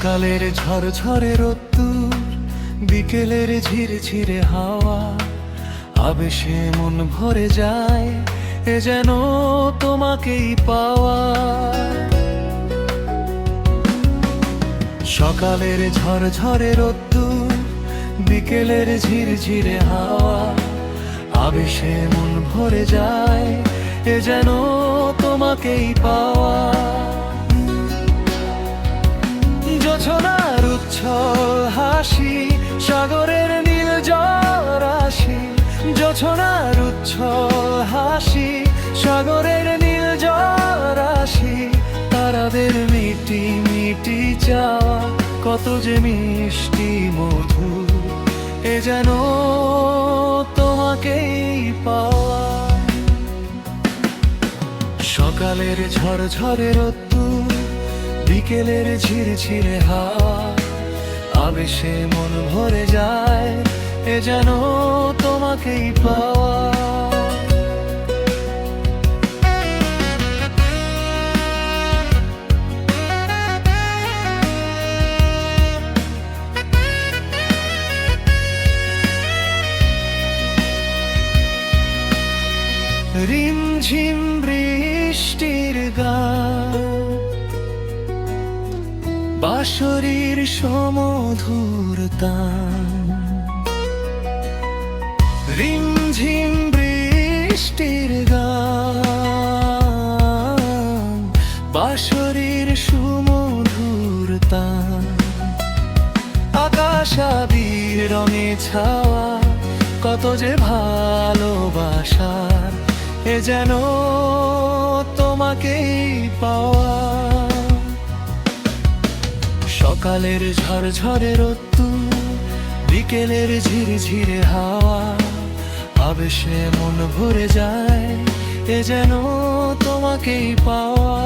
সকালের ঝরঝরে রোদ্দুর, বিকেলের ঝিরঝিরে হাওয়া, আবেশে মন ভরে যায়, এ যেন তোমাকেই পাওয়া। সকালের ঝরঝরে রোদ্দুর, বিকেলের ঝিরঝিরে হাওয়া, আবেশে মন ভরে যায়, এ যেন তোমাকেই পাওয়া। জোছনার উচ্ছল হাসি, সাগরের নীল জলরাশি, জোছনার উচ্ছল হাসি, সাগরের নীল জলরাশি, তারাদের মিটি মিটি চাওয়া, কত যে মিষ্টি মধুর, এ যেন তোমাকেই পাওয়া। সকালের ঝরঝরে রোদ্দুর, বিকেলের ঝিরঝিরে হাওয়া, আবেশে মন ভরে যায়, এ যেন তোমাকেই পাওয়া। রিমঝিম বৃষ্টির গান, বাঁশরীর সমধুর তান, রিমঝিম বৃষ্টির গান, বাঁশরীর সুমধুর তান, আকাশ আবির রঙে ছাওয়া, কত যে ভালোবাসার, এ যেন তোমাকেই পাওয়া। সকালের ঝরঝরে রোদ্দুর, বিকেলের ঝিরঝিরে হাওয়া, আবেশে মন ভরে যায়, এ যেন তোমাকেই পাওয়া।